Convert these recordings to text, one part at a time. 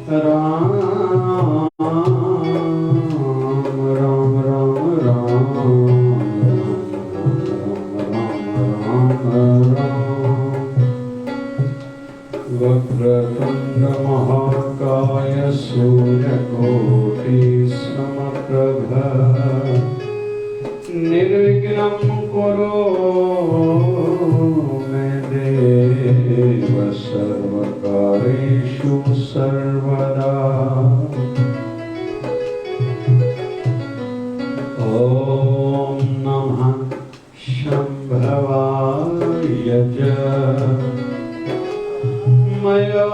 राम राम राम राम वक्रतुंड महाकाय सूर्यकोटि समप्रभ निर्विघ्नं कुरु मे देव सर्वकार्येषु सर्वदा। ॐ नमः शम्भवाय च मयोभवाय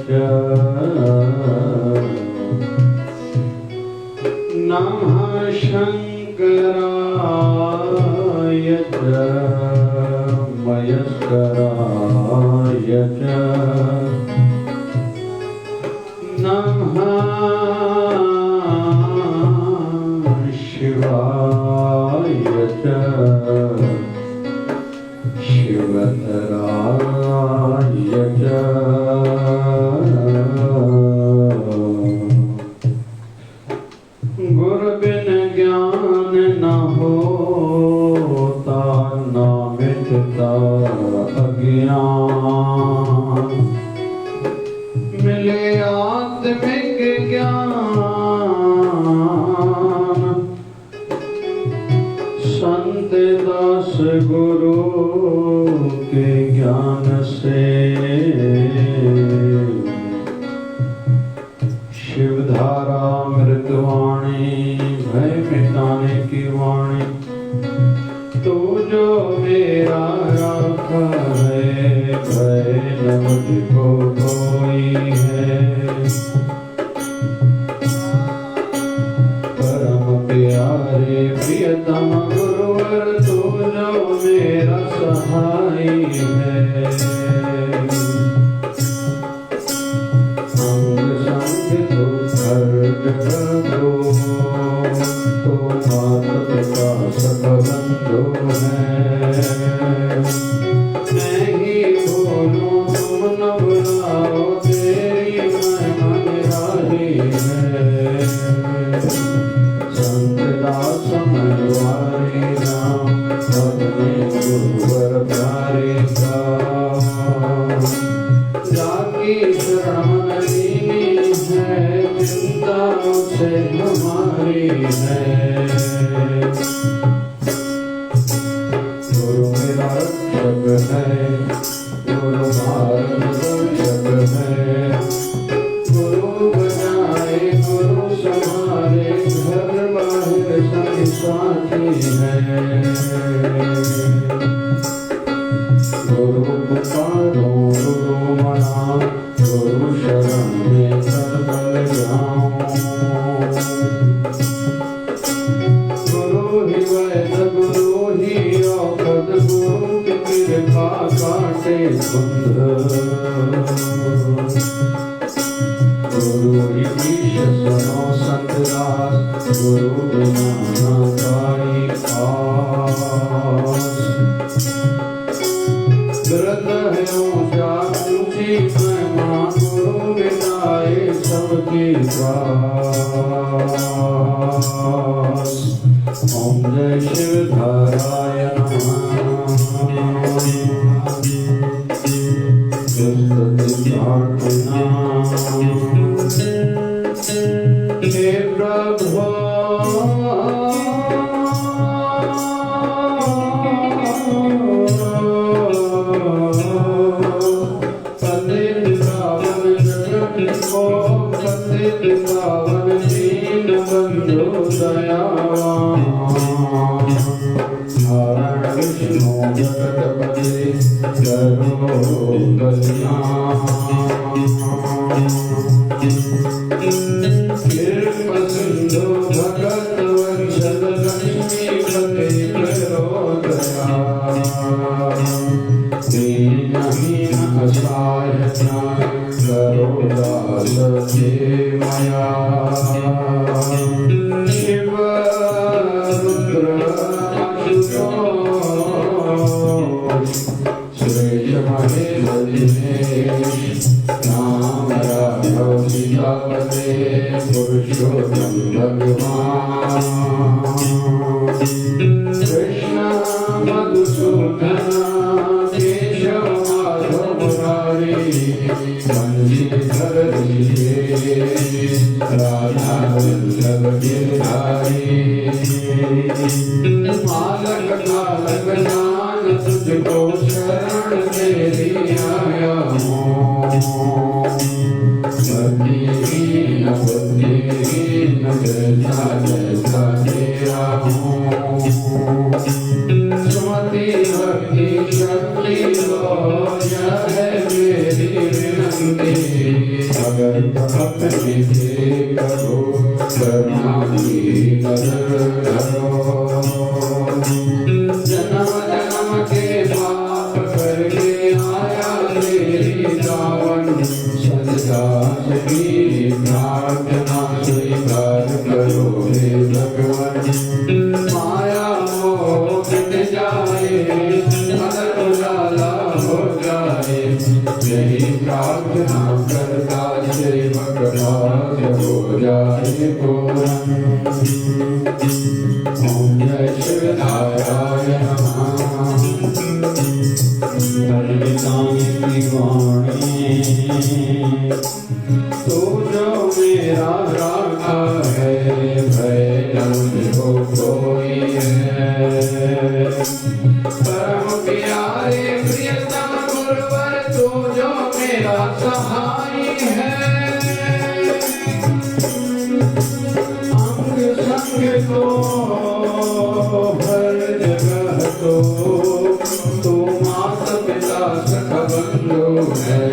च नमः शङ्कराय च मयस्कराय च नमः शिवाय च शिवतराय च गुरु बिन ज्ञान न होता न मिटता अज्ञान मिले आत्मिक ज्ञान संत दास गुरु के ज्ञान से शिवधारा मृतवाणी भय मिटाने की वाणी तू जो मेरा राखा है भय न मुझको कोई है। परम प्यारे प्रियतम गुरुवर तू जो मेरा सहाय है। तो मात पिता सब बंधु हैं मैं ही बोलूं तुम न बुलाओ तेरी महिमा निराली है। संत दास मनवारी राम भजने गुरुवर प्यारे का जाकी शरण लीनी है चिंता से हमारी है। गुरु मेरा रक्षक है गुरु मार्गदर्शक है गुरु बचाए गुरु संभाले घर बाहर सभी साथी है। गुरु पुकारो गुरु मना गुरु शरण में सर्वल जाऊं। गुरु ही वैद्य गुरु ही औषध गुरु की कृपा काटे बंध। गुरु ही ईश सुनो संत दास गुरु बिना न पाई आस। व्रत है ऊंचा ऊंची महिमा गुरु मिटाए सबकी त्रास। ओम जय शिवधाराय नमः। हे प्रभु पावन दीन बंधु दयावान नारायण विष्णु जगतपते करो कल्याण। कृपा सिंधु भगत वंशज लक्ष्मीपते करो दया। दीनहीन असहाय करो दास मया। शिव रुद्र सुरेश महेश दिनेश मधुसूदन केशव माधव मुरारी बंशीधर राधा वल्लभ गिरधारी मालक कालक जान तुझको शरण तेरी आया हूँ बुद्धिहीन बुद्धिहीन जैसा जैसा तेरा हूँ सुमति भक्ति शक्ति लो यह है मेरी विनंती अगर अपने से करो करुणा की कदर करो जन्म जन्म के पाप करके आया तेरी दावन सदा की प्रार्थना स्वीकार करो हे भगवान माया मोह मिट जाए अगर उजाला हो जाए यही प्रार्थना करता सेवक भाग्य हो जाए पूर्ण ओम जय शिव नारायण तो जो मेरा राखा है भय न मुझको कोई है परम प्यारे प्रियतम गुरुवर तो जो मेरा सहाय है अंग संग तो हर जगह तो माता पिता सखा बंधु है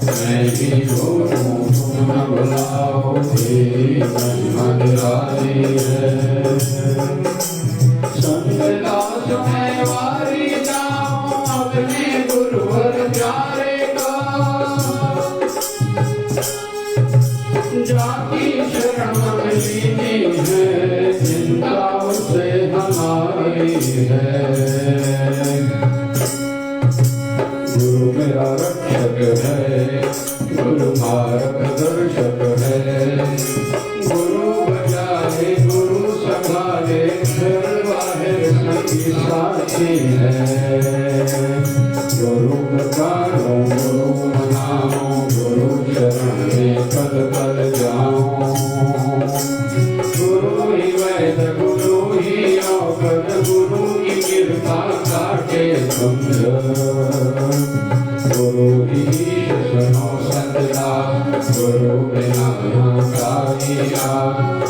मैं ही बोलूं तुम न बुलाओ महिमा निराली है संगदास में वारी जाऊं अपने गुरुवर प्यारे का जाकी शरण लीनी है चिंता से हमारी है गुरु मेरा रक्षक है गुरु मार्गदर्शक है गुरु बचाए गुरु संभाले घर बाहर सभी साथी है गुरु पुकारो गुरु मनाओ गुरु शरण में पल पल जाओ गुरु ही वैद गुरु ही औषध गुरु की कृपा काटे समझ गुरु ही सुनो सतला गुरु बिना कारिया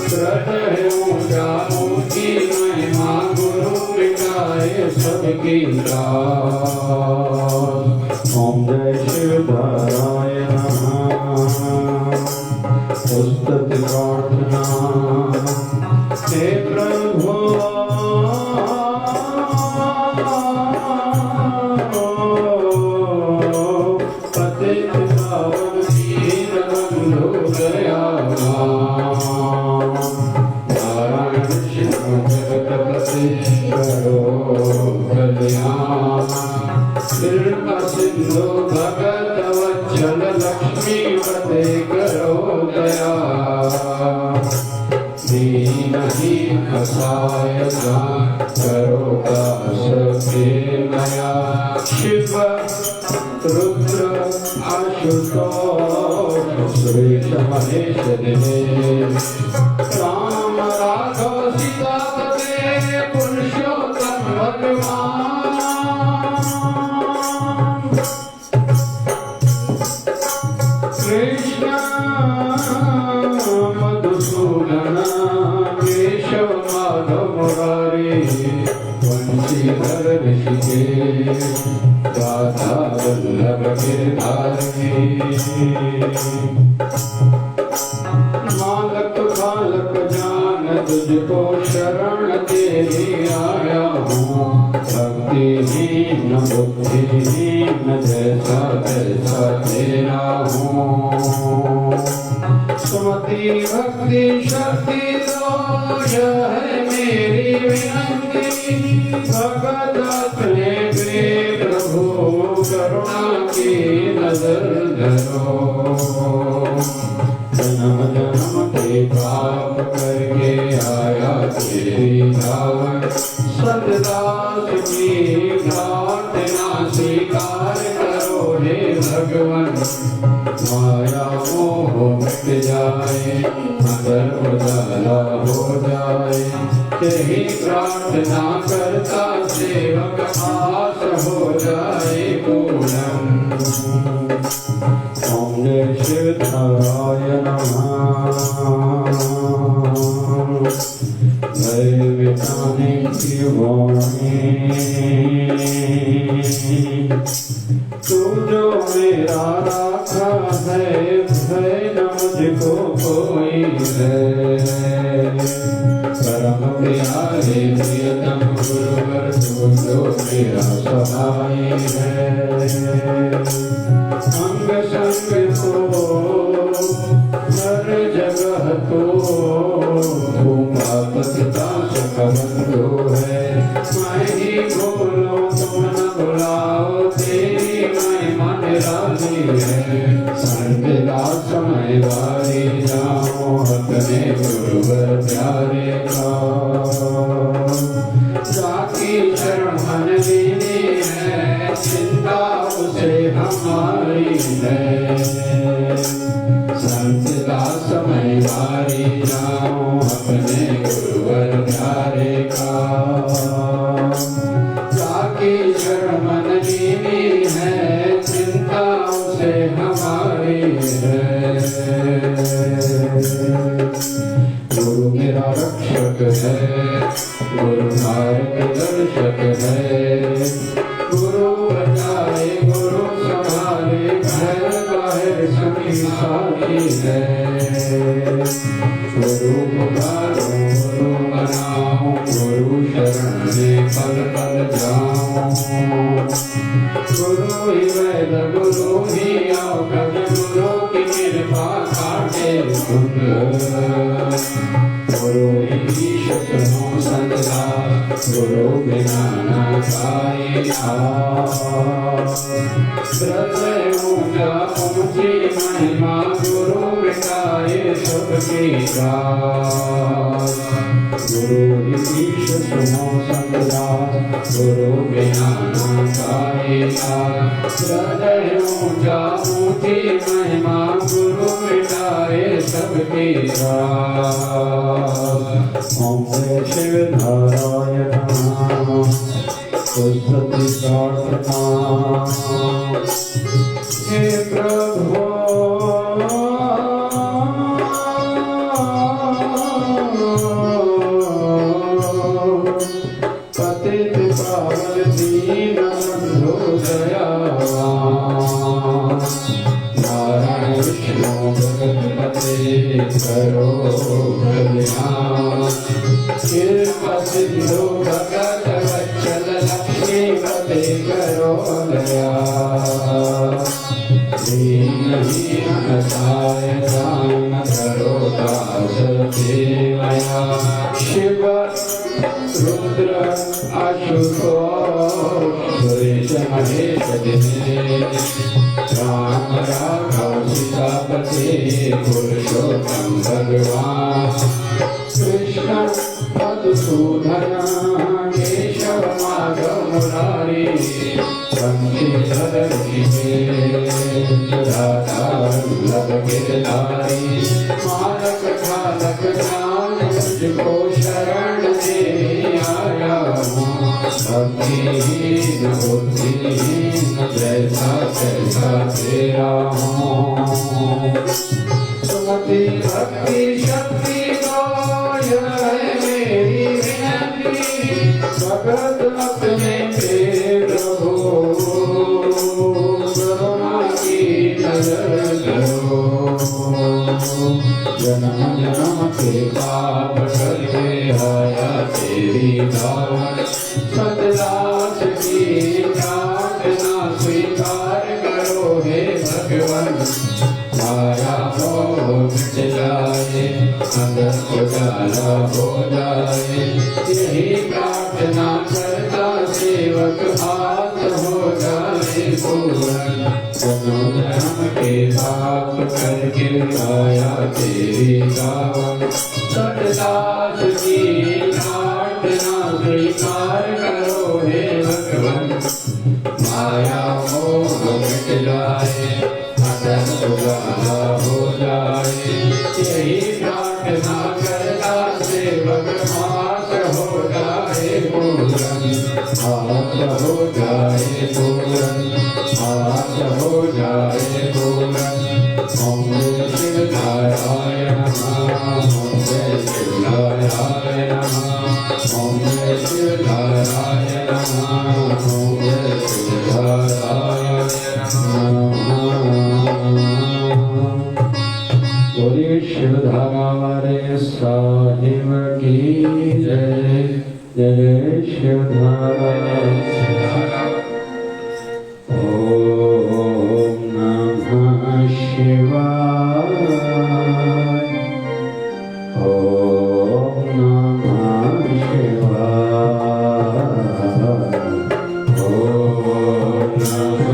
कृत है ऊंचा ऊंची महिमा गुरु मिटाए सबकी दास ओम जय शिव नारायण स्तुति प्रार्थना हे प्रभु सिंधु भगत वत्सल लक्ष्मी पते करो दया दीनहीन असहाय करो दास के नया शिव रुद्र आशुतोष सुरेश महेश दिनेश राम राघव सीतापते पुरुषोत्तम भगवान कृष्ण मधुसूदन केशव माधव मुरारी बंशीधर ऋषिकेश राधा वल्लभ गिरधारी मालक कालक जान तुझको शरण तेरी आया हूँ भक्तिहीन बुद्धिहीन जैसा जैसा तेरा हूँ सुमति भक्ति शक्ति दो यह है मेरी विनंती भगत अपने पे प्रभु करुणा की नजर धरो जन्म जन्म के पाप करके आया तेरी दावत सद दास की प्रार्थना स्वीकार करो हे भगवान। माया मोह मिट जाए, अंदर उजाला हो जाए, यही प्रार्थना करता सेवक आस हो जाए पूर्ण। ओम जय शिव नारायण भय मिटाने की वाणी, तू जो मेरा राखा है, भय न मुझको कोई है। परम प्यारे प्रियतम गुरुवर, तू जो मेरा सहाय है। अंग संग तो हर जगह तो पतिता बंधु है। मैं ही बोलो तुम न बुलाओ, तेरी मैं मन राजी है। संगला समय वारी जाओ, अपने गुरुवर प्यारे का। जाकी शरण मन लीनी है, चिंता उसे हमारी है। संतला समय वारी जाओ, अपने गुरुवर प्यारे का। जाकी शरण मन लीनी है, चिंता उसे हमारी है। गुरु मेरा रक्षक है, गुरु मार्गदर्शक है। गुरु बचाए, गुरु संभाले, घर बाहर सभी साथी है। गुरु पुकारो, गुरु मनाओ, गुरु शरण में पल पल जाओ। गुरु ही वैद, गुरु ही औषध, गुरु की कृपा काटे दुख। गुरु ही ईश सुनो संतदा, गुरु बिना न पाए हृदय ऊंचा ऊंची महिमा, गुरु मिटाए सबकी राज। गुरु ईश सुनो संतदा, गुरु बिना न पाए हृदय ऊंचा ऊंची महिमा, गुरु मिटाए सबकी राज। ओम जय शिव नारायण स्तुति प्रार्थना। हे प्रभु पतित पावन दीन बंधु दयावान। नारायण विष्णु जगतपते करो कल्याण। कृपा सिंधु भगत वत्सल लक्ष्मीपते करो दया। दीनहीन सहाय दान करो दास सेवया। शिव रुद्र आशुतोष सुरेश महेश दिनेश। राम राघव सीतापति पुरुषोत्तम भगवान। कृष्ण मधुसूदन केशव माधव मुरारी। बंशीधर राधा वल्लभ गिरधारी। मालक ढालक ज्ञान मुझको शरण दे आया हूँ। भक्तिहीन बुद्धिहीन जैसा कैसा तेरा हूँ। सुमति भक्ति शक्ति दो है मेरी विनती। भगत अपने प्रभु करुणा की नजर करो। जन्म जन्म के पाप करके आया तेरी दावत। सतदास की प्रार्थना स्वीकार करो हे भगवान। माया मोह मिट जाए, अंदर उजाला हो जाए, यही प्रार्थना करता सेवक हाथ हो जाए पूर्ण। जन्म जन्म के पाप करके आया तेरी दावत। सतदास की प्रार्थना स्वीकार मिट जाए, अटल उजाला हो जाए। यही प्रार्थना करता सेवक आस हो जाए पूरन, आस हो जाए पूरन, आस हो जाए पूरन। ओम शिवाय नमः, ओम शिवाय नमः, ओम शिवाय नमः, ओम शिवाय नमः। बोलिए शिवधारे साहिब की जय, जय शिवधारा। ओम नमः शिवाय, ओम नमः शिवाय, ओम नमः शिवाय, ओम नमः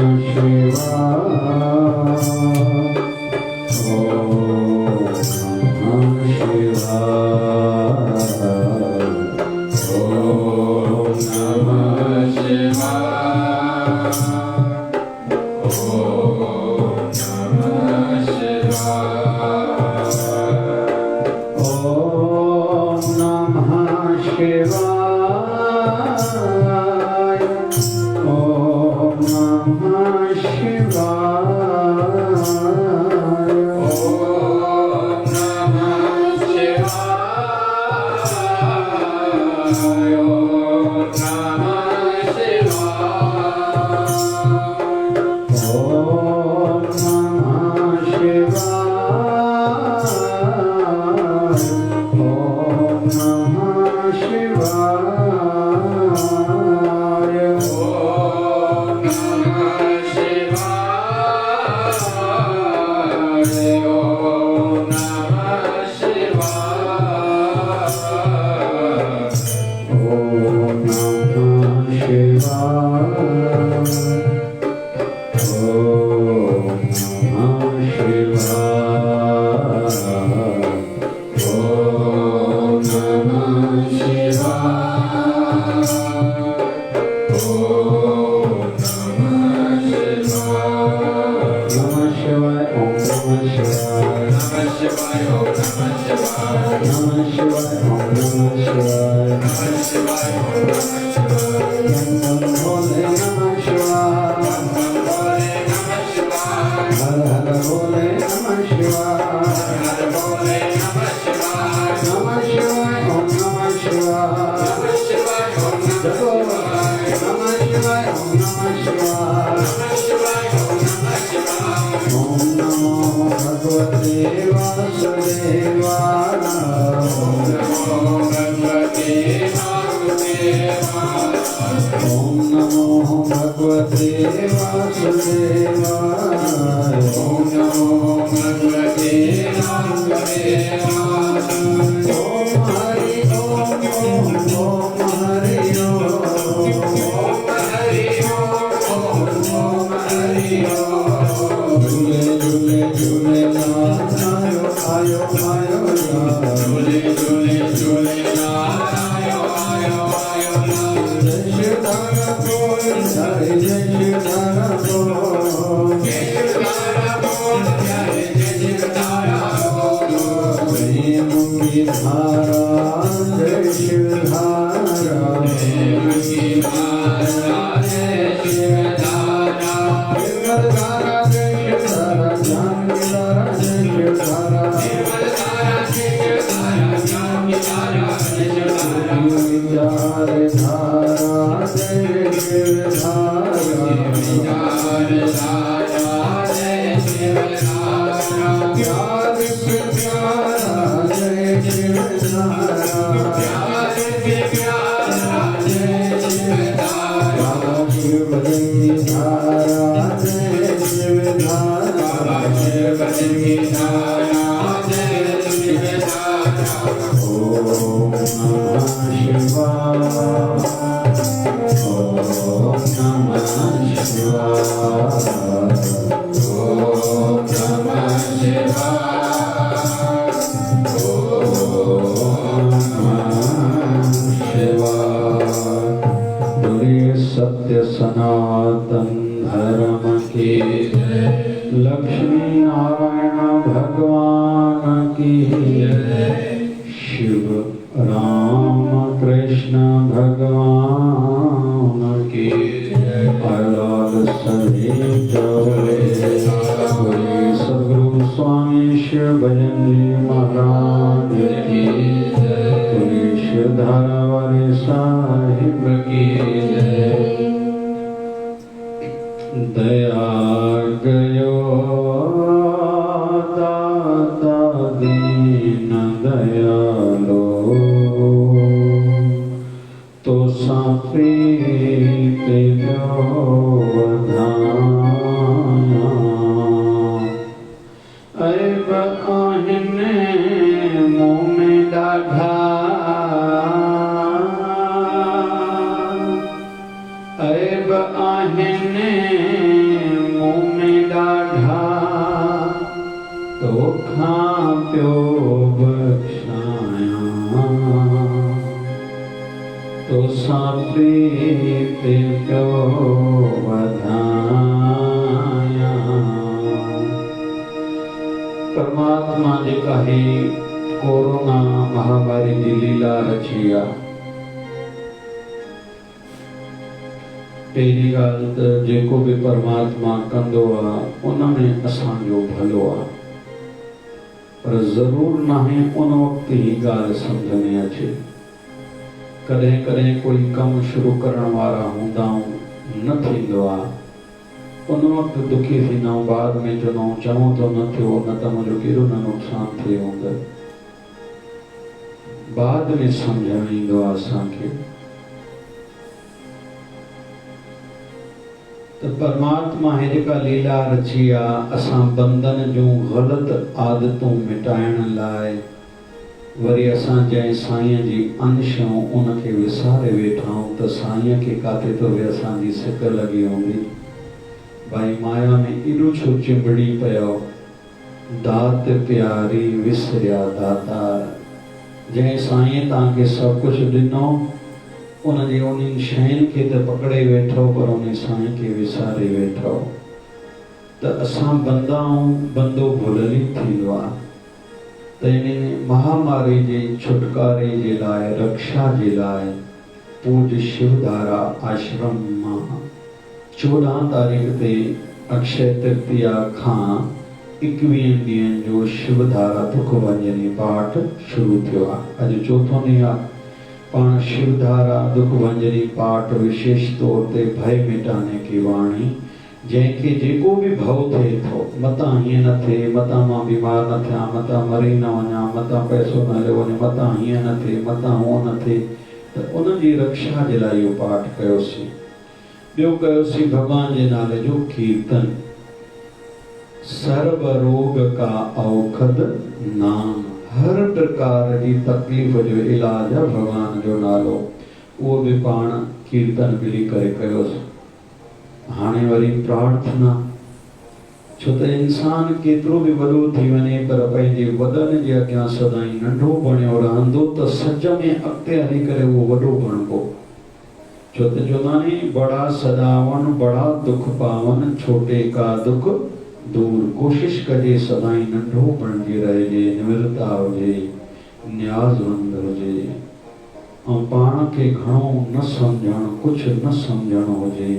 शिवाय, ओम नमः धर्म की जय, लक्ष्मी नारायण भगवान की जय, शिव राम कृष्ण भगवान की जय, प्रहलाद सभी बोले सद्गुरु स्वामी शिव भजन जी महाराज की जय, धरवारे साहिब की जय। दया गयो दाता दीन दयालो, तो प्रीत जो वधाया, ऐब आहिने मुँह में डाढ़ा, ऐब आहिने मुँह में डाढ़ा, तो खां प्यो बख्शाया, तो प्रीत प्यो वधाया। परमात्मा जेका है कोरोना महामारी जी लीला रचिया। पहली गाल तो जेको भी परमात्मा कंदो आ उनमें असांजो भलो आ, पर जरूर नहीं उन वक्त ही गाल समझ में अचे। कदें कदें कोई कम शुरू करण वारा हूंदा न थींदो आ, उन वक्त दुखी थींदा, बाद में चऊं तो न थियो, न त मुंहिंजो केॾो न नुक़सान थियो हूंदो, बाद में समझ में ईंदो आहे असांखे। तो परमात्मा है जेका लीला रची आ, असां बंधन जूं ग़लत आदतूं मिटाइण लाइ वरी असां जंहिं साईं जी अंश आहियूं उनखे विसारे वेठा आहियूं, त साईं खे काथे तो बि असांजी सिक लगी हूंदी, भाई माया में एॾो छो चिंबड़ी पियो, दात प्यारी विसरिया दातार। जंहिं साईं तव्हांखे सभु कुझु ॾिनो उनजी उन शयुनि खे त पकड़े वेठो, पर उन साईं खे विसारे वेठो, त असां बंदा आहियूं, बंदो भुलली थींदो आहे। त इन महामारी जे छुटकारे जे लाइ, रक्षा जे लाइ पूज्य शिवधारा आश्रम मां 14 तारीख़ ते अक्षय तृतीया खां 21 ॾींहंनि जो शिवधारा दुखभंजनी पाठ शुरू थियो आहे। अॼु चौथों ॾींहुं आहे। पाण शिवधारा दुखभंजनी पाठ विशेष तौर ते भय मिटाने की वाणी, जंहिंखे जेको बि भव थिए थो, मतां हीअं न थिए, मतां मां बीमार न थियां, मतां मरी न वञा, मतां पैसो न हलियो वञे, मतां हीअं न थिए, मतां हूअं न थिए, त उनजी रक्षा जे लाइ इहो पाठ कयोसीं। ॿियो कयोसीं भॻवान जे नाले जो कीर्तन। सर्व रोग का औखद नाम, हर प्रकार जी तकलीफ़ जो इलाज आहे भॻवान जो नालो, उहो बि पाण कीर्तन मिली करे कयोसीं। हाणे वरी प्रार्थना, छो त इंसान केतिरो बि वॾो थी वञे पर पंहिंजे वॾनि जे अॻियां सदाईं नंढो बणियो रहंदो, त सच में अॻिते हली करे उहो वॾो बणिबो। छो त चवंदा आहिनि बड़ा सदावन बड़ा दुख पावन, छोटे का दुख दूर। कोशिश कजे सदाईं नंढो बणिजी रहिजे, निवृत्ता हुजे, न्याज़मंद हुजे, ऐं पाण खे घणो न सम्झणु, कुझु न सम्झणु हुजे,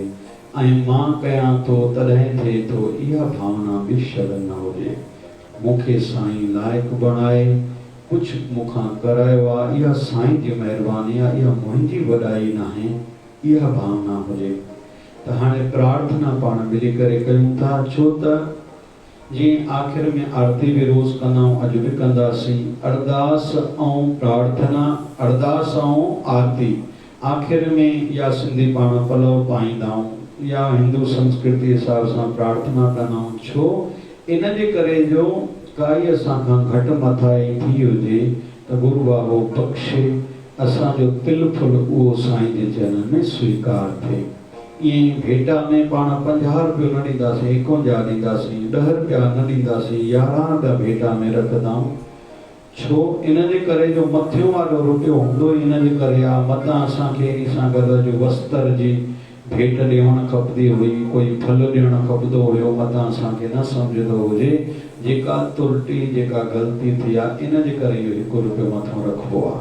ऐं मां कयां थो तॾहिं थिए थो, इहा भावना बि शर्म न हुजे। मूंखे साईं लाइक़ु बणाए कुझु मूंखां करायो आहे, इहा साईं जी महिरबानी आहे, इहा मुंहिंजी वॾाई न आहे, इहा भावना हुजे। त हाणे प्रार्थना पाण मिली करे कयूं था। छो त जीअं आख़िर में आरती बि रोज़ कंदा आहियूं, अॼु बि कंदासीं। अरदास ऐं प्रार्थना, अरदास ऐं आरती आख़िर में या सिंधी पाण पलव पाईंदा आहियूं या हिंदू संस्कृति हिसाब सां प्रार्थना कंदा आहियूं। छो? इन जे करे जो काई असां खां घटि मथाई थी हुजे त गुरू बाबो बख़्शे, असांजो तिल फुल उहो साईं जे चरणनि में स्वीकार थिए। ईअं भेटा में पाण 50 रुपयो न ॾींदासीं, 51 ॾींदासीं, 10 रुपया न ॾींदासीं, 11 रुपया भेटा में रखंदा आहियूं। छो? इन जे करे जो मथियों वारो रुपयो हूंदो इन जे करे आहे, मतां असांखे इन सां गॾु जो वस्त्र जी भेट ॾियणु खपंदी हुई, कोई फल ॾियणु खपंदो हुयो, मतां असांखे न सम्झंदो हुजे, जेका तुरटी जेका ग़लती थी आहे इन जे करे इहो 1 रुपयो मथां रखिबो आहे।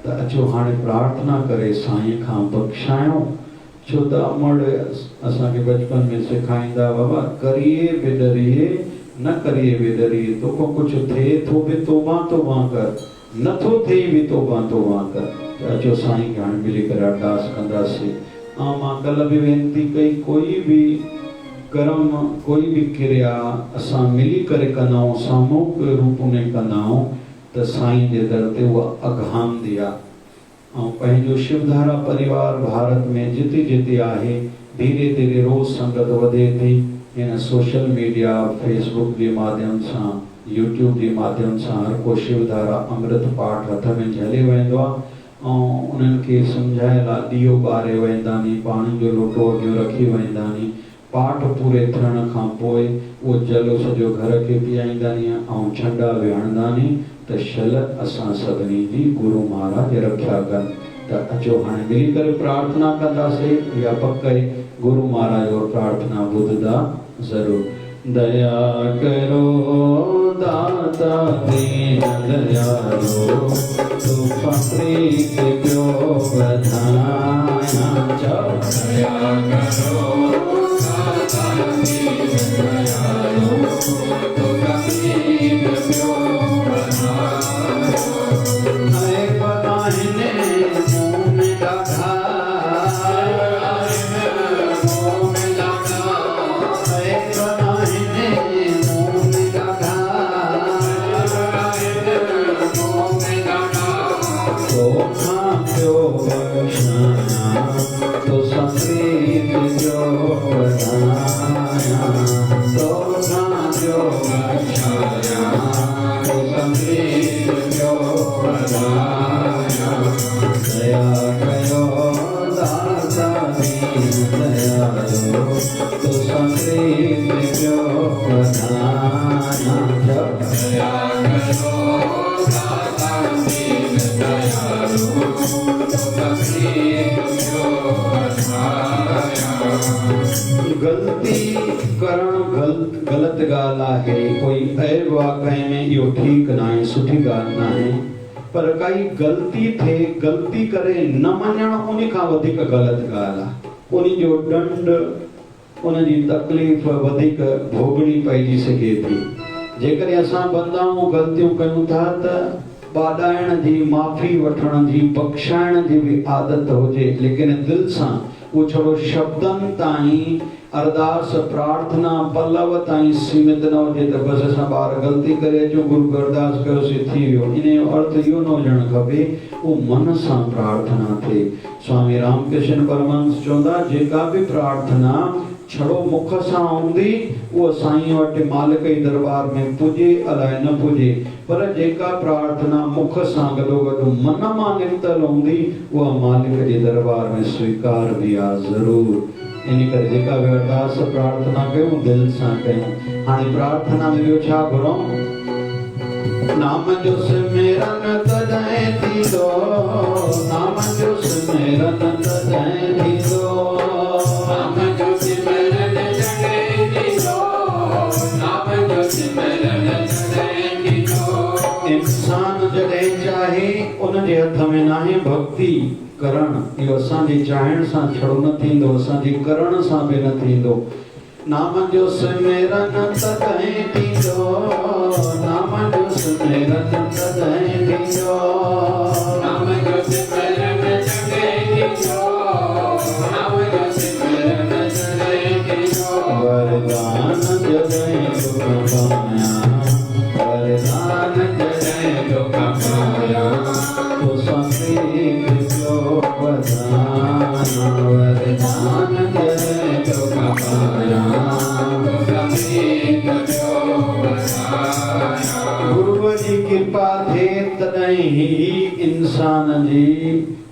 त अचो हाणे प्रार्थना करे साईं खां बख़्शायूं। छो त अमड़ असांखे बचपन में सेखारींदा, बाबा करिए बेदरिए न करिए बेदरिए, तोखो कुझु थिए थो बि तोबा तोबा कर, नथो थिए बि तोबा तोबा कर। अचो साईं खे हाणे मिली करे अरदास कंदासीं। ऐं मां कल्ह बि वेनती कई, कोई बि कर्म कोई भी क्रिया असां मिली करे कंदा आहियूं, सामूहिक रूप में कंदा आहियूं, त साईं जे दर ते उहा अघामंदी आहे। ऐं पंहिंजो शिवधारा परिवार भारत में जिते जिते आहे, धीरे धीरे रोज़ संगत वधे थी। हिन सोशल मीडिया फेसबुक के माध्यम सां, यूट्यूब के माध्यम सां हर को शिवधारा अमृत पाठ हथ में झले वेंदो आहे। ऐं उन्हनि खे सम्झाइण लाइ ॾीओ ॿारे वेंदानी, पाणी जो लोटो अॻियो रखी वेंदानी, पाठ पूरे थियण खां पोइ उहो जल सॼो घर खे पीआईंदानी ऐं छंडा विहणंदानी, त शल असां सभिनी जी गुरु महाराज रक्षा कनि। त अचो हाणे मिली करे प्रार्थना कंदासीं, या पक गुरु महाराज और प्रार्थना ॿुधदा ज़रूर। दया करो दाता दीन दयालो, तू फकीर के प्यो बधाया। दया करो दाता दीन दयालो, तू फकीर के प्यो बधाया। ऐ बधाने मुँह में लगा, तो संप्रीत जो बनाया, तो जो बख्शाया, तो संप्रीत जो बनाया। दया करो दाता दीन दयालो, तो संप्रीत जो बनाया। दया करो दाता दीन दयालो, गलती करण गलत गाल है, कोई ऐब वाकई में इहो ठीक ना है, सुठी गाल ना है। पर काई गलती थे, गलती करे न मञण उन खां वधीक गलत गाल आहे। उन जो दंड, उन जी तकलीफ़ वधीक भोगणी पइजी सके थी। जेकर असां बंदाऊं गलतियूं कयूं था त बाॾाइण जी, माफ़ी वठण जी, बख़्शाइण जी भी आदत हुजे, लेकिन दिल सां वो छड़ो शब्दन ताईं अरदास प्रार्थना पल्लव ताईं सीमित न हुजे त बस असां ॿार गलती करे अचूं गुरु अरदास कयोसीं थी वियो। इन जो अर्थ इहो न हुजणु खपे, वो मन सां प्रार्थना थिए। स्वामी रामकृष्ण परमहंस चवंदा, जेका भी प्रार्थना छड़ो मुख सां हूंदी वो साईं वटि मालिक जे दरबार में पुजे अलाए न पुजे, पर जेका प्रार्थना मुख सां गॾोगॾु मन मां निकितल हूंदी उहा मालिक जे दरबार में स्वीकार भी आहे ज़रूर। इन करे जेका भी अरदास प्रार्थना कयूं दिल सां कयूं। हाणे प्रार्थना में ॿियो छा घुरूं? नाम जो सिमरन तॾहिं थींदो, नाम जो सिमरन तॾहिं थींदो, नाम जो सिमरन तॾहिं थींदो, नाम जो सिमरन तॾहिं थींदो। इंसान जॾहिं चाहे उन जे हथ में नाहे भक्ति करण, इहो असांजे चाहण सां छड़ो न थींदो, असांजे करण सां बि न थींदो। नाम जो सिमरन तॾहिं थींदो, नाम जो सिमरन तॾहिं थींदो, नाम जो सिमरन तॾहिं थींदो, नाम जो सिमरन तॾहिं थींदो। वरदान जॾहिं दुख पाया, वरदान जॾहिं दुख पाया, तो संप्रीत जो बधाया। वरदान जॾहिं दुख पाया, गुरुअ जी कृपा थे तॾहिं ही इंसान जी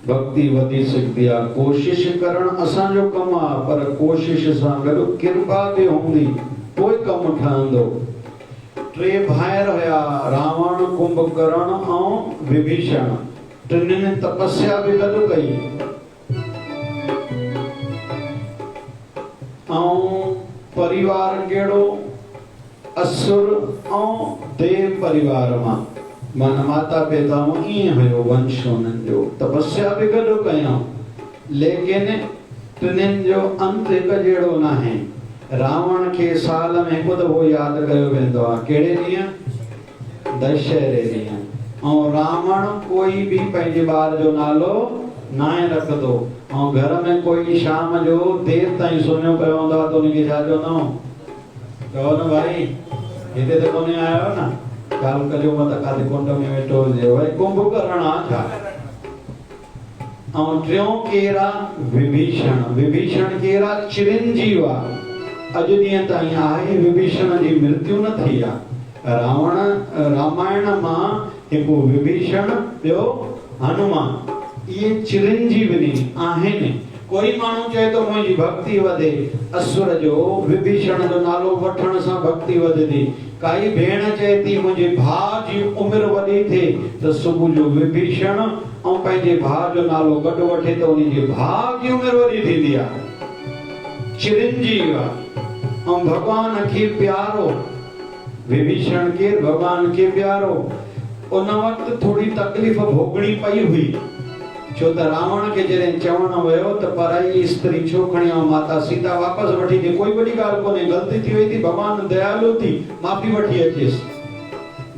भक्ति वधी सघंदी आहे। कोशिश करण असांजो कमु आहे, पर कोशिश सां गॾु कृपा बि हूंदी पोइ कमु ठहंदो। 3 भाइर हुया, रावण, कुंभकर्ण ऐं विभीषण। टिनिनि तपस्या बि गॾु कई। ऐं परिवार कहिड़ो असुर ऐं देव परिवार मां मन माता पिता ईअं हुयो वंश उन्हनि जो तपस्या बि गॾु कयूं लेकिन टिनिनि जो अंत हिकु जहिड़ो न आहे रावण खे साल में हिकु दफ़ो यादि कयो वेंदो आहे कहिड़े ॾींहुं दशहरे ॾींहुं ऐं रावण कोई बि पंहिंजे ॿार जो नालो न रखंदो ऐं घर में कोई शाम जो देर ताईं सुम्हियो पियो हूंदो आहे त उनखे छा चवंदा चओ न भाई हिते त कोन्हे आयो न काल कलियो मत काथे कुंड में वेठो हुजे भाई कुंभकर्ण आहे छा ऐं टियों केरु आहे विभीषण विभीषण केरु आहे चिरंजीव आहे अॼु ॾींहं ताईं आहे विभीषण जी मृत्यु न थी आहे रावण रामायण मां हिकु विभीषण ॿियो हनुमान इहे चिरंजीवनी आहिनि कोई माण्हू चए थो मुंहिंजी भक्ति वधे असुर जो विभीषण जो नालो वठण सां भक्ति वधंदी काई भेण चए थी मुंहिंजे भाउ जी उमिरि वॾी थिए त सुबुह जो विभीषण ऐं पंहिंजे भाउ जो नालो गॾु वठे त उनजे भाउ जी उमिरि वॾी थींदी आहे चिरंजीव ऐं भॻवान खे प्यारो विभीषण खे भॻवान खे प्यारो उन वक़्तु थोड़ी तकलीफ़ भोगणी पई हुई छो त रावण खे जॾहिं चवण वियो त पराई स्त्री छो खणी आयो माता सीता वापसि वठी अचे कोई वॾी ॻाल्हि कोन्हे ग़लती थी वई थी भॻवान दयालु थी माफ़ी वठी अचेसि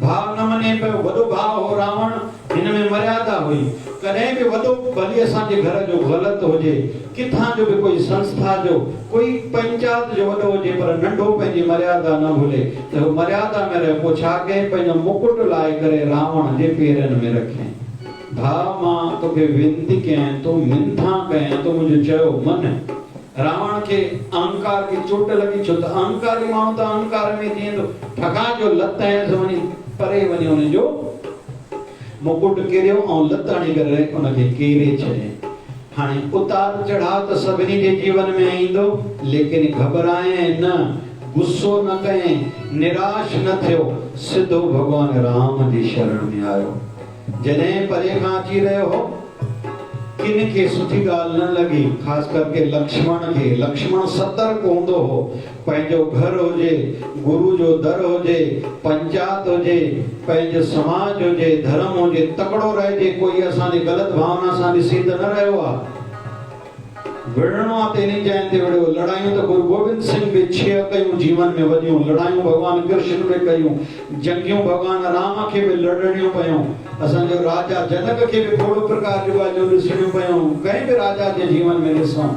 भाउ न मञे पियो वॾो भाउ हो रावण हिन में मर्यादा हुई कॾहिं बि वॾो भली असांजे घर जो ग़लति हुजे किथां जो बि कोई संस्था जो कोई पंचायत जो वॾो हुजे पर नंढो पंहिंजी मर्यादा न भुले त मर्यादा में रहे पोइ छा कयईं पंहिंजो मुकुट लाहे करे रावण जे पेरनि में रखियईं भाउ मां तोखे वेनती कयां तो मिंथा कयां तो मुंहिंजो चयो मन रावण खे अहंकार की चोट लगी छो त अहंकारी माण्हू त अहंकार में जीअं ठगा जो लत ऐं वञी परे वञी उनजो मुकुट किरियो ऐं लत हणी करे उनखे केरे छॾे हाणे उतार चढ़ाव त सभिनी जे जीवन में ईंदो लेकिन घबराए न गुस्सो न कए निराश न थियो सिधो भगवान राम जी शरण में आयो जॾहिं परे खां अची रहियो हो किन खे सुठी ॻाल्हि न लॻी ख़ासि करके लक्ष्मण सतर्क हूंदो हो पंहिंजो घर हुजे गुरु जो दर हुजे पंचायत हुजे पंहिंजो समाज हुजे धर्म हुजे तकड़ो रहिजे कोई असांजी ग़लति भावना सां ॾिसी त न रहियो आहे विढ़णो आहे त इन जंहिं ते विढ़ियो लड़ायूं त गुरु गोबिंद सिंह बि 6 कयूं जीवन में वॾियूं लड़ायूं भॻवान कृष्ण बि कयूं जंगियूं भॻवान राम खे बि लड़णियूं पयूं असांजो राजा जनक खे बि थोरो प्रकार जूं ॻाल्हियूं ॾिसणियूं पयूं कंहिं बि राजा जे जीवन में ॾिसूं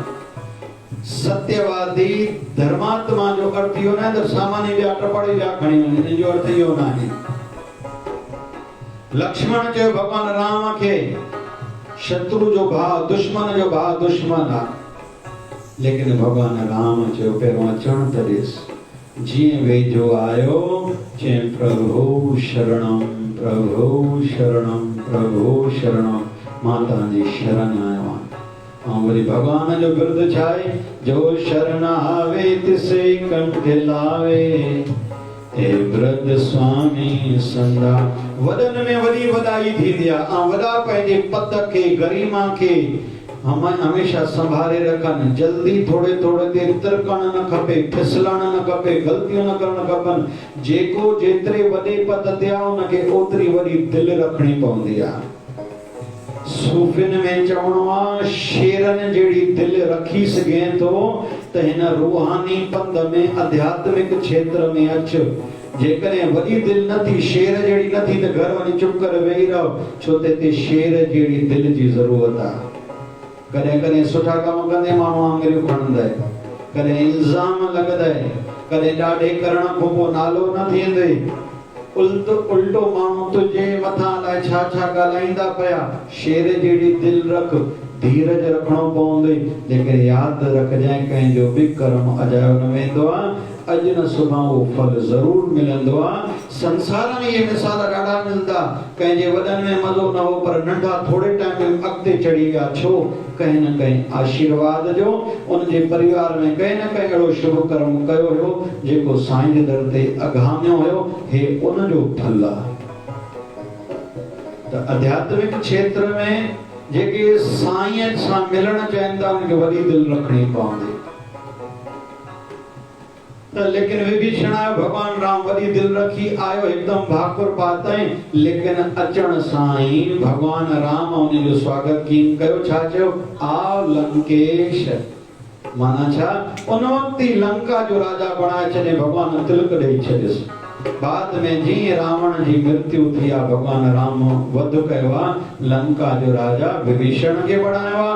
सत्यवादी धर्मात्मा जो अर्थ इहो न आहे त सामान्य ॿिया टपड़ी ॿिया खणी वञे हिन जो अर्थ इहो न आहे लक्ष्मण चयो भॻवान राम खे शत्रु जो भाउ दुश्मन जो भाउ दुश्मन आहे लेकिन भगवान राम चयो पहिरों अचण त ॾिस जीअं वेझो आयो चए प्रभु शरणम प्रभु शरणम प्रभु शरणम मां तव्हांजी शरण आयो आहियां ऐं वरी भगवान जो बिरुद छा आहे जो शरण आवे तिसे कंठ लावे हे वृद्ध स्वामी संदा वॾनि में वॾी वॾाई थींदी आहे ऐं वॾा पंहिंजे पद खे गरिमा खे हमेशा संभाले रखनि जल्दी थोड़े देर तिरकण न खपे फिसलण न खपे ग़लतियूं न करणु खपनि जेको जेतिरे वॾे पद ते आहे उनखे ओतिरी वॾी दिलि रखणी पवंदी आहे सूफ़िन में चवणो आहे शेरनि जहिड़ी दिलि रखी सघे थो त हिन रूहानी पंध में आध्यात्मिक क्षेत्र में अच जेकॾहिं वॾी दिलि न थी शेर जहिड़ी न थी त घर वञी चुप करे वेही रहो छो त हिते शेर जहिड़ी दिलि जी ज़रूरत आहे कॾहिं कॾहिं सुठा कम कंदे माण्हू आङुरियूं खणंदा कॾहिं इल्ज़ाम लॻंदा कॾहिं ॾाढे करण खां पोइ नालो न थींदे उल्टो माण्हू तुंहिंजे मथां अलाए छा ॻाल्हाईंदा पिया शेर जहिड़ी दिलि रख धीरज रखणो पवंदो लेकिन यादि रखजांइ कंहिंजो बि कर्म अजायो न वेंदो आहे अॼु न सुभाणे उहो फल ज़रूर मिलंदो आहे संसार में इहे मिसाल ॾाढा मिलंदा कंहिंजे वॾनि में मज़ो न हो पर नंढा थोरे टाइम में अॻिते चढ़ी विया छो कंहिं न कंहिं आशीर्वाद जो उनजे परिवार में कंहिं न कंहिं अहिड़ो शुभ कर्म कयो हुयो जेको साईं जे दर ते अघामियो हुयो हे उनजो फल आहे त आध्यात्मिक क्षेत्र में जेके साईं सां मिलण चाहिनि था उनखे वॾी दिलि रखणी पवंदी तो लेकिन विभीषण आयो, भगवान राम वरी दिल रखी आयो एकदम भाकुर पातई, लेकिन अचण साईं भगवान राम उन जो स्वागत कीन कयो, छा चयो, आ लंकेश, माना छा उन वक्त ही लंका जो राजा बनाए छॾे भगवान तिलक ॾेई छॾियसि। बाद में जी रावण जी मृत्यु थी आ, भगवान राम वध कयो आ, लंका जो राजा विभीषण खे बणायो आ,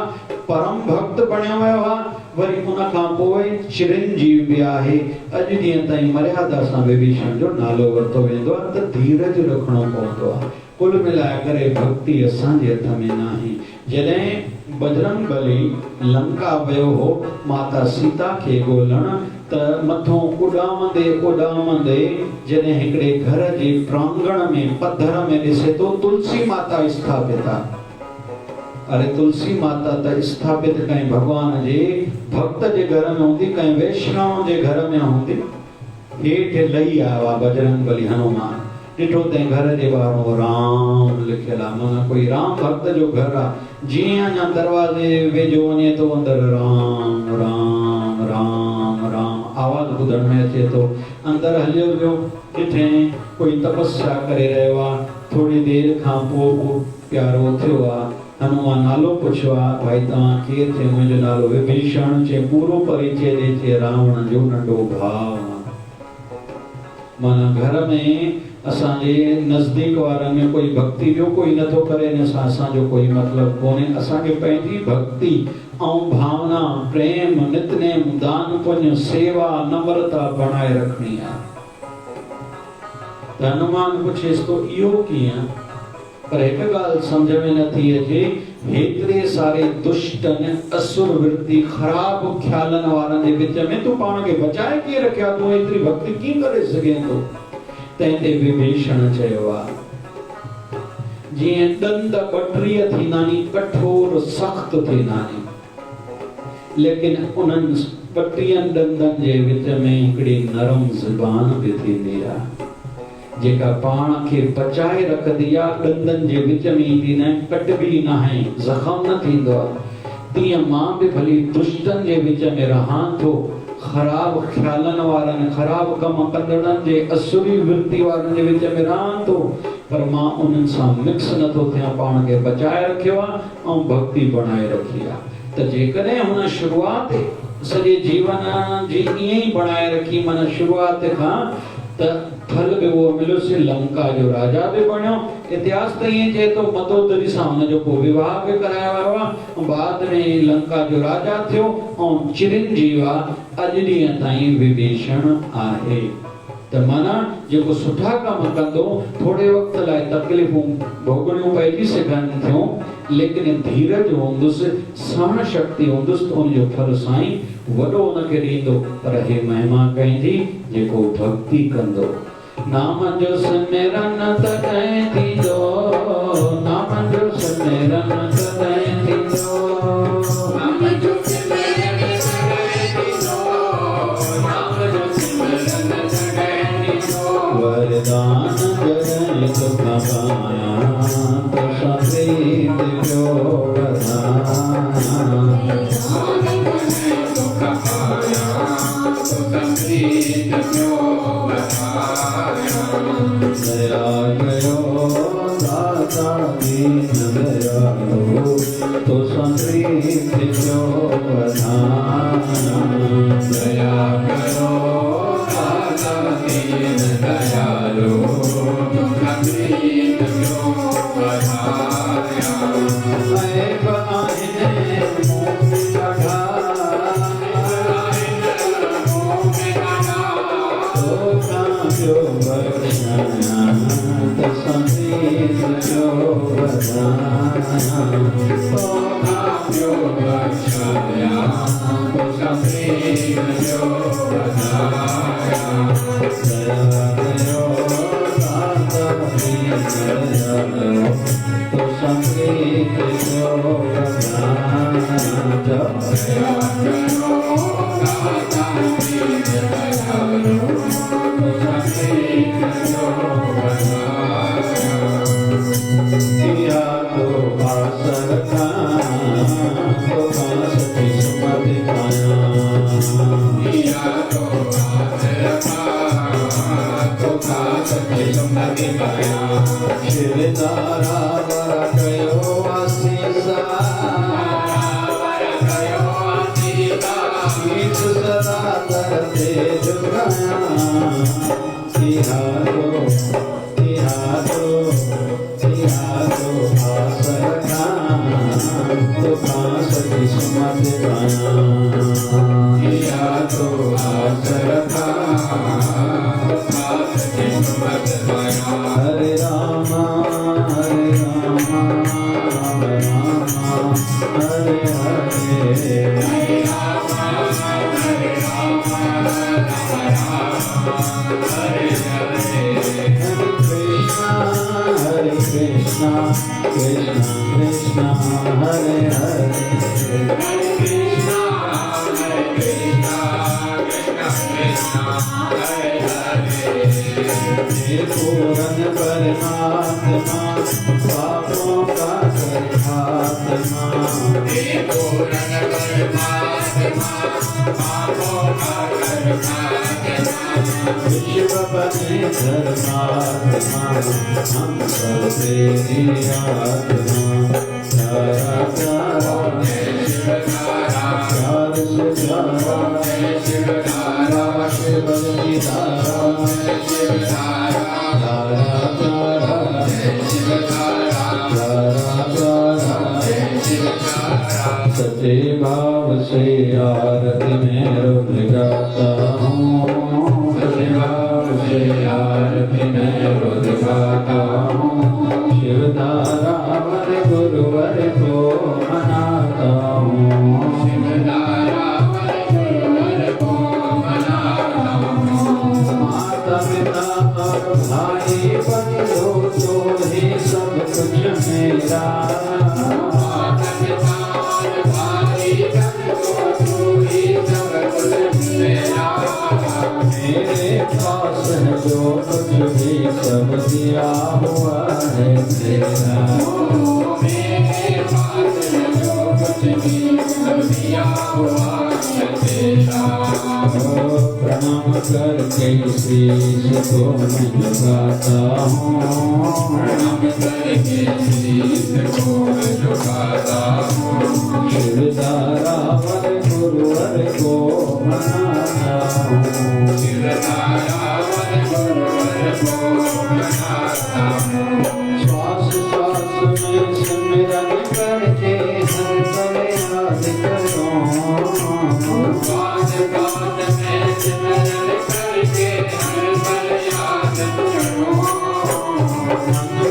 परम भक्त बणियो वियो आ। वरी उन खां पोइ चिरंजीव भी आहे, अॼु ॾींहं ताईं मर्यादा सां विभीषण जो नालो वरितो वेंदो आहे, त धीरज रखणो पवंदो आहे। कुल मिलाए करे भक्ति असांजे हथ में न आहे। जॾहिं बजरंग बली लंका वियो हो माता सीता खे ॻोल्हण, त मथों उॾामंदे उॾामंदे जॾहिं हिकिड़े घर जे प्रांगण में पत्थर में ॾिसे तो तुलसी माता स्थापित आहे। अरे तुलसी माता त स्थापित कहीं भगवान जे भक्त जे घर में हूंदी, कहीं वैष्णव जे घर में हूंदी। हेठि लही आयो आहे बजरंग बली हनुमान, ॾिठो तंहिं घर जे ॿाहिरों राम लिखियल आहे, माना कोई राम भक्त जो घर आहे। जीअं अञा दरवाज़े वेझो वञे थो अंदरि राम राम राम राम आवाज़ ॿुधण में अचे थो। अंदरि हलियो वियो, ॾिठे कोई तपस्या करे रहियो आहे। थोड़ी देर खां पोइ उहो प्यारो थियो आहे, हनुमान नालो पुछियो आहे, भाई तव्हां केरु थियो? मुंहिंजो नालो विभीषण। चए पूरो परिचय ॾे, चए रावण जो नंढो भाउ। माना घर में असांजे नज़दीक वारनि में कोई भक्ति जो कोई नथो करे, इन सां असांजो कोई मतिलबु कोन्हे। असांखे पंहिंजी भक्ति ऐं भावना, प्रेम, नितनेम, दान पुण्य, सेवा, नम्रता बणाए रखणी आहे। त हनुमान पुछेसि तो इहो कीअं? पर एक गाल समझ में नथी अचे, हेतरे सारे दुष्टन असुर वृत्ति खराब ख्यालन वारनि जे विच में तू पाण खे बचाए कीअं रखिया? तू एतिरी भक्ति कीअं करे सघे थो? तंहिंते विभीषण चयो आहे, जीअं ॾंद ॿटीह थींदा नी, कठोर सख़्त थींदा नी, लेकिन उन्हनि 32 ॾंदनि जे विच में हिकिड़ी नरम ज़ुबान बि थींदी आहे, जेका पाण खे बचाए रखंदी आहे। ॾंदनि जे विच में ईंदी न, कटबी न आहे, ज़ख़म न थींदो आहे। तीअं मां बि भली दुष्टनि जे विच में रहां थो, ख़राब ख्यालनि वारनि, ख़राब कम कंदड़नि जे, असुरी वृत्ति वारनि जे विच में रहां थो, पर मां उन्हनि सां मिक्स नथो थियां। पाण खे बचाए रखियो आहे ऐं भक्ति बणाए रखी आहे। त जेकॾहिं हुन शुरूआत सॼे जीवन जी ईअं ई बणाए रखी, माना शुरूआत खां, त फल बि उहो मिलियोसि, लंका जो राजा बि बणियो। इतिहास त ईअं चए थो मंदोदरी सां हुनजो पोइ विवाह बि करायो वियो आहे, ऐं बाद में लंका जो राजा थियो ऐं चिरंजीव आहे। अॼु ॾींहं ताईं विभीषण आहे। त माना जेको सुठा कम कंदो, थोरे वक़्त लाइ तकलीफ़ूं भोगणियूं पइजी सघनि थियूं, लेकिन धीरज हूंदुसि, सहन शक्ति हूंदुसि, त उनजो फल साईं वॾो उनखे ॾींदो। पर हे महिमा कंहिंजी? जेको भक्ति कंदो। नाम जो सिमरन तॾहिं थींदो, नाम जो सिमरन तॾहिं थींदो, नाम जो सिमरन तॾहिं थींदो, नाम जो सिमरन तॾहिं थींदो। वरदान जॾहिं सुख पाया, तो संप्रीत जो वधाया, सुख पाया तो संप्रीत जो वधाया। दया करो दाता दीन दयालु, तो संप्रीत जो वधाया। दया करो दाता दीन दयालु, तो संप्रीत जो वधाया। ऐब आईने मुँह चढ़ा, जो बख्शाया, तो संप्रीत जो वधाया। जो बख्शाया, तो संप्रीत जो वधाया। दया करो दाता दीन दयालु, तो संप्रीत जो वधाया। दया करो दाता दीन दयालु, किया तो आस रखा, तो शिवदारा वर कयो आसीसा शीश सदा करते जुगाया तिहारो आस रखा तो पास किस्मत बना तिहारो आस रखा हरे राम हरे राम राम राम हरे हरे हरे कृष्णा कृष्णा कृष्णा हरे हरे पूरन परमात्मा पापों का करहात्मा पूरन परमात्मा पापों का करहात्मा विश्व बने धर्मात्मा हम सब तेरी आत्मा तारा तारा प्यार से प्यारा शिव तारा शिव की तारा सच्चे भाव से आरती में रुद्र गाता हूँ सच्चे भाव से आरती में रुद्र गाता हूँ शिवधारा वर गुरुवर को मनाता हूँ शिवधारा वर गुरुवर को मनाता हूँ माता पिता और भाई बंधु तो ही सब कुछ मेरा माता पिता और भाई बंधु तो ही सब कुछ मेरा मेरे पास है जो कुछ भी सब दिया हुआ है तेरा मेरे पास है जो कुछ भी सब दिया हुआ है तेरा प्रणाम करके शीश को मैं झुकाता हूँ प्रणाम करके शीश को मैं झुकाता हूँ शिवधारा वर गुरुवर को मनाता हूँ शिवधारा वर गुरुवर को मनाता हूँ श्वास श्वास में सिमरन करके हर पल याद करो श्वास श्वास में सिमरन करके हर पल याद करो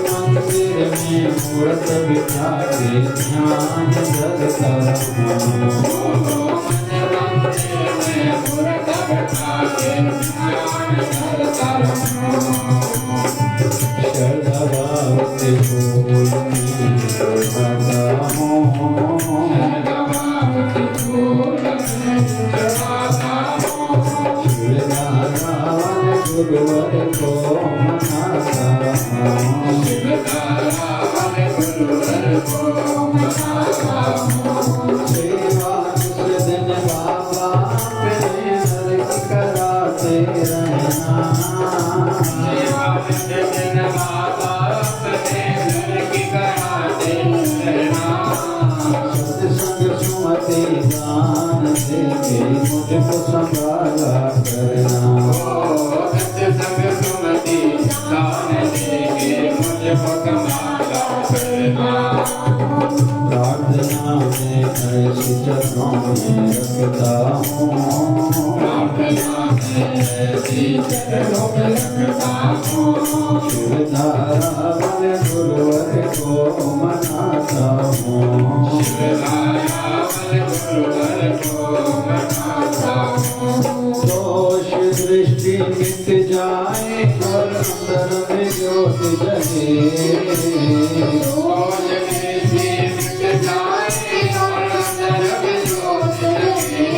मंदिर में मूर्त बिठा के ध्यान करता हूँ मंदिर में मूर्त बिठा के ध्यान करता हूँ श्रद्धा भाव से फूल चढ़ाता हूँ श्रद्धा भाव से फूल चढ़ाता हूँ शिवधारा गुरुवर को मनाता हूँ शिवधारा गुरुवर को मनाता हूँ सेवा दिन बाबा अपने नरक कराते रहना सेवा दिन बाबा अपने नरक कराते रहना सत्संग सुमति दान देके मुझको संभाला करना सत्संग सुमति दान देके मुझको संभाला करना प्रार्थना में ऐसी चरणों में रखता हूँ प्रार्थना में ऐसी चरणों में रखता हूँ शिवधारा वर गुरुवर को मनाता हूँ शिवधारा वर गुरुवर को मनाता हूँ दोष दृष्टि मिट जाए और अंदर में ज्योत जगे दोष दृष्टि मिट जाए और अंदर में ज्योत जगे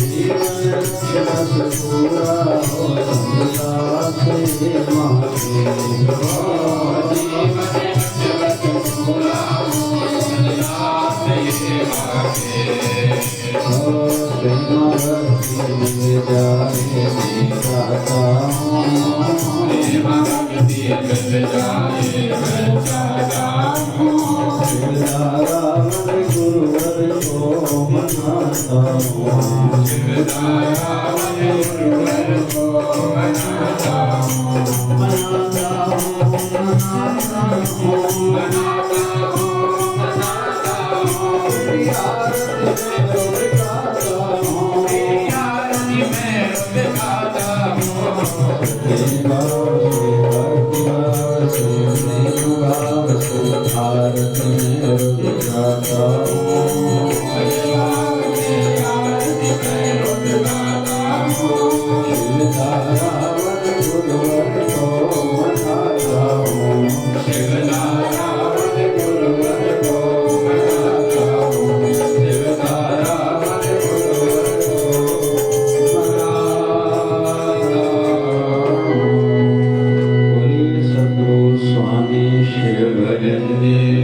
जीवन रस पूरा हो संसार से मांगे जीवन रस पूरा हो संसार से मांगे प्रेम भक्ति जाए मैं चाहता हूँ प्रेम भक्ति मिल जाए मैं चाहता हूँ शिवधारा वर गुरुवर को मनाता हूँ शिवधारा वर गुरुवर को मनाता हूँ मनाता हूँ मनाता हूँ मनाता हूँ मनाता हूँ तेरी आरती में रोज गाता हूँ तेरी आरती में रोज गाता हूँ सेवा सेवा आरती में रोज गाता हूँ आरती में रोज गाता हूँ शिवधारा वर गुरुवर को मनाता हूँ शिवधारा वर गुरुवर को मनाता हूँ शिवधारा वर गुरुवर को मनाता हूँ बोलिए सद्गुरु स्वामी शिव भजन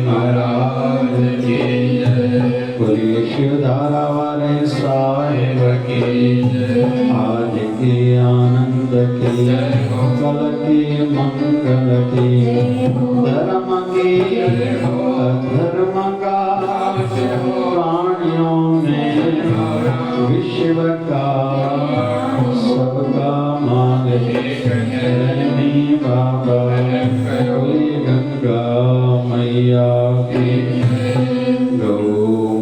महाराज की जय बोलिए शिवधारा वाले साहिब की जय आज के आनंद की कल के मंगल की धर्म की धर्म का प्राणियों में विश्व का सबका मालिक धरणी बाबा बोले गंगा मैया की गौ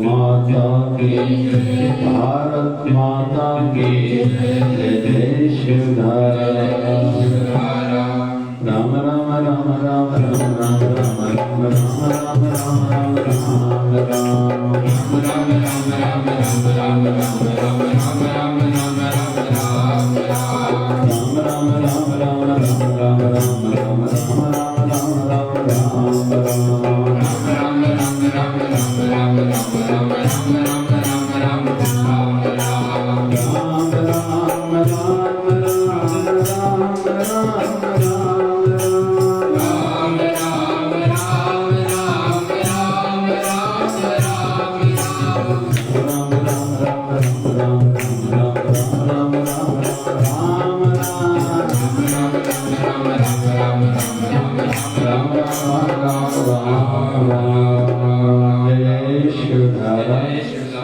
माता की भारत माता की जय जय शिवधारा राम राम राम राम राम राम राम राम राम राम राम राम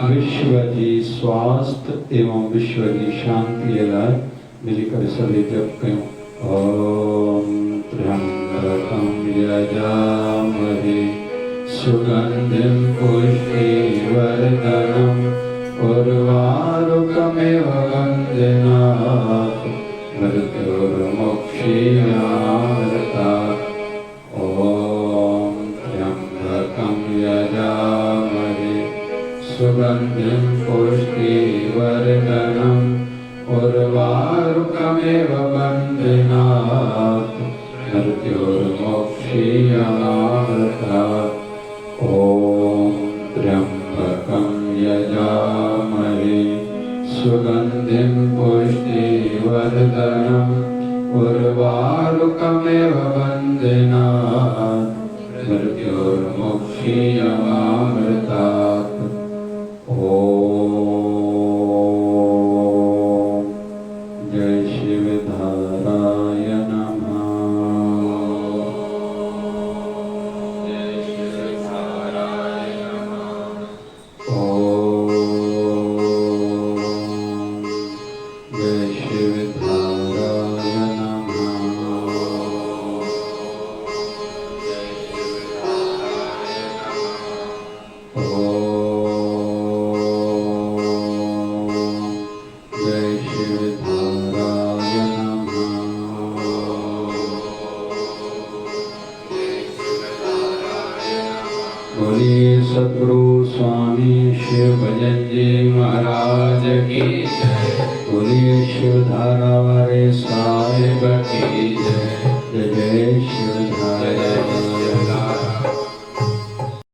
विश्व की स्वास्थ्य एवं विश्व की शांति लाए मिलकर सभी जप करें ओम त्र्यंबकं यजामहे सुगंधिं पुष्टिवर्धनम् उर्वारुकमिव वन्दनात् मृत्युर्मुक्षीयमामृतात् ओम त्र्यंबकं यजामहे सुगंधिं पुष्टिवर्धनम् उर्वारुकमिव वन्दनात् मृत्युर्मुक्षीयमामृतात् ओम त्र्यंबकं यजामहे सुगंधिं पुष्टिवर्धनम् उर्वारुकमिव वन्दनात् मृत्युर्मुक्षीयमामृतात् ओम जय शिवधाराय नमः जय शिवधाराय नमः ओम जय शिवधाराय नमः जय शिवधाराय नमः जय शिवधाराय नमः बोलिए सद्गुरु स्वामी शिव भजन जी महाराज की जय बोलिए शिवधारा वाले साहिब की जय